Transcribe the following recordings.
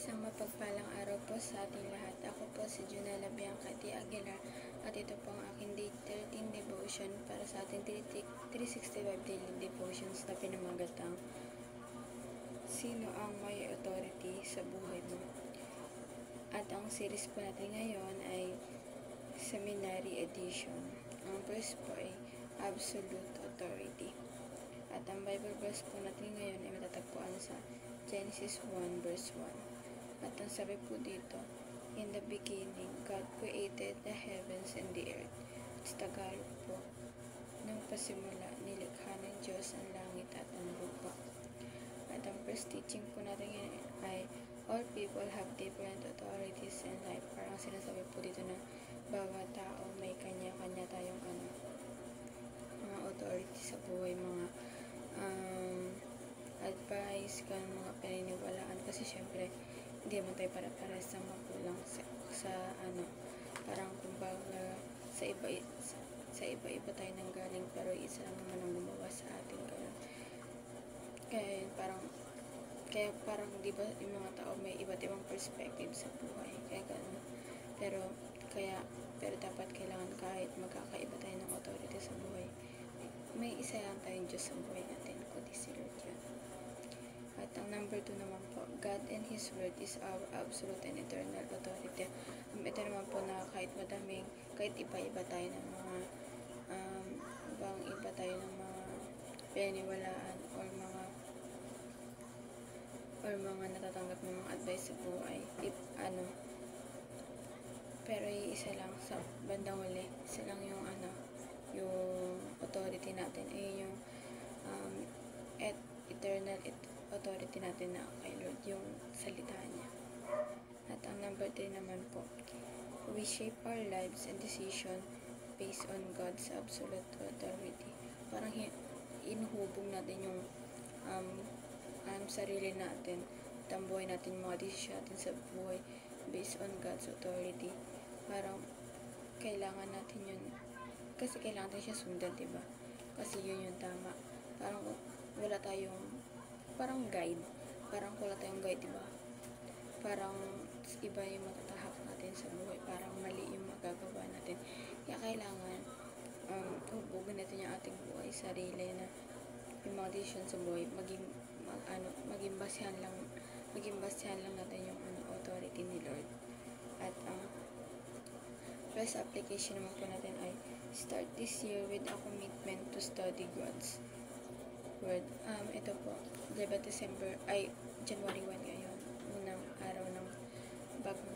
Isang mapagpalang araw po sa ating lahat. Ako po si Junella Bianca T. Aguilar at ito po ang aking day 13 devotion para sa ating 365 daily devotions na pinamagatang Sino ang may authority sa buhay mo? At ang series po natin ngayon ay Seminary Edition. Ang verse po ay Absolute Authority. At ang Bible verse po natin ngayon ay matatagpuan sa Genesis 1 verse 1. At ang sabi po dito, In the beginning, God created the heavens and the earth. At sa Tagalog po, nang pasimula, nilikha ng Diyos ang langit at ang lupa. At ang first teaching po natin ngayon ay all people have different authorities in life. Parang sinasabi po dito na bawat tao may kanya-kanya tayong mga authority sa buhay, mga advice, mga paniniwalaan. Kasi syempre, hindi mo tayo para sa magulang sa parang kumbaga sa iba-iba tayo nang galing, pero isa lang naman ang gumawa sa atin. Kaya parang di ba yung mga tao may iba't ibang perspective sa buhay, kaya gano'n. Pero dapat kailangan kahit magkakaiba tayo ng authority sa buhay, may isa lang tayong Diyos sa buhay natin, kundi si Lord yun. At ang number 2 naman po, God and His Word is our absolute and eternal authority. Ito naman po na kahit iba-iba tayo ng mga paniniwalaan or mga natatanggap ng mga advice sa buhay, pero isa lang sa bandang uli, isa lang yung yung authority natin ay yung eternal authority natin na kay Lord, yung salita niya. At ang number 3 naman po, we shape our lives and decision based on God's absolute authority. Parang inuhubog natin yung sarili natin at ang buhay natin, mga decision natin sa buhay based on God's authority. Parang kailangan natin yun, kasi kailangan natin siya sundan, diba? Kasi yun yung tama. Parang wala tayong guide, diba? Parang iba yung matatahak natin sa buhay, parang mali yung magagawa natin. Kaya kailangan hubugin natin yung ating buhay, sarili, na yung mga decision sa buhay maging basehan lang natin yung authority ni Lord. At ang first application naman po natin ay start this year with a commitment to study God's Word. Ito po, diba January 1 ngayon, unang araw ng bagong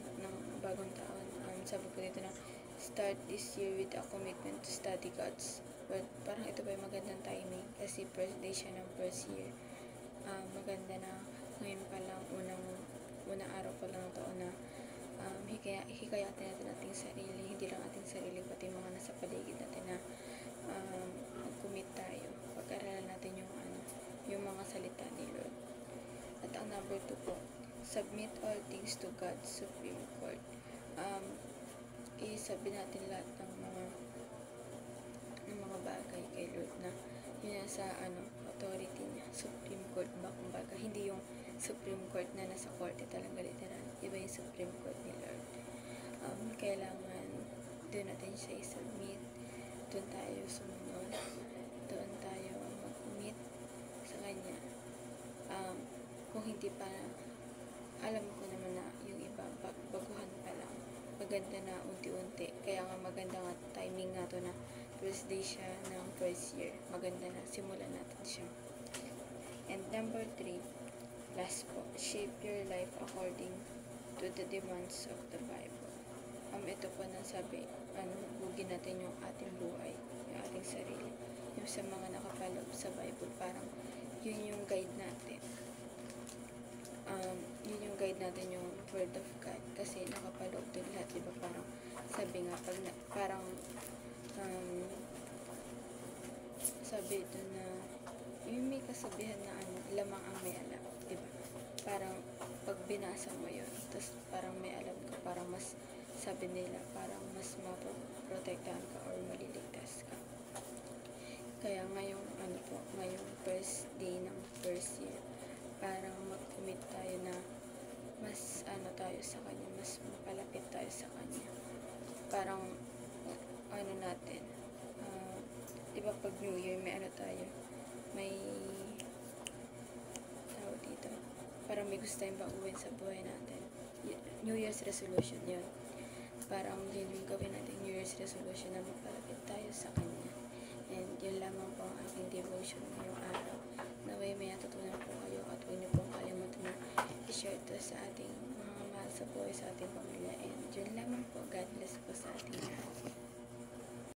taon. Sabi po dito na start this year with a commitment to study God's Word. Parang ito pa yung magandang timing kasi first day siya ng first year. Maganda na ngayon pa lang, unang araw pa lang ng taon na hikayatin natin ating sarili, hindi lang ating sarili, pati mga nasa paligid natin na mag-commit tayo, pag-aralan natin yung mga salita ni Lord. At ang number 2 po, submit all things to God's Supreme Court. Isabi natin lahat ng mga bagay kay Lord na yun sa authority niya, Supreme Court ba, kumbaga hindi yung Supreme Court na nasa korte talaga literal, iba yung Supreme Court ni Lord. Kailangan doon natin siya i-submit, doon tayo sumunod, doon tayo mag-commit sa kanya. Kung hindi pa, alam ko naman na yung iba baguhan pa lang, maganda na unti-unti, kaya nga maganda nga timing nga to na first day siya ng first year, maganda na, simulan natin siya. And number 3, last po, shape your life according to the demands of the Bible. Ito po na sabi, hugin natin yung ating buhay, yung ating sarili, yung sa mga nakapaloob sa Bible, parang yun yung guide natin. Yun yung guide natin, yung Word of God, kasi nakapaloob din lahat, diba? Parang sabi nga, sabi ito na yung may kasabihan na lamang ang may alam, diba? Parang pag binasa mo yun, tapos parang may alam ka, parang mas, sabi nila, parang mas maprotektahan ka or maliligtas ka. Kaya ngayong first day ng first year, parang mag-commit tayo na mas tayo sa Kanya, mas mapalapit tayo sa Kanya. Parang, ano natin, di ba pag New Year, may ano tayo, may, tawag dito, parang may gusto tayong baguhin sa buhay natin. New Year's resolution yun. Parang yun yung gawin natin New Year's resolution na mapalapit tayo sa Kanya. And yun lamang po ang aking devotion ngayong araw. Naway may natutunan po kayo at huwag niyo pong kalimutan na i-share ito sa ating mga mahal sa buhay, sa ating pamilya. And yun lamang po. God bless po sa ating lahat.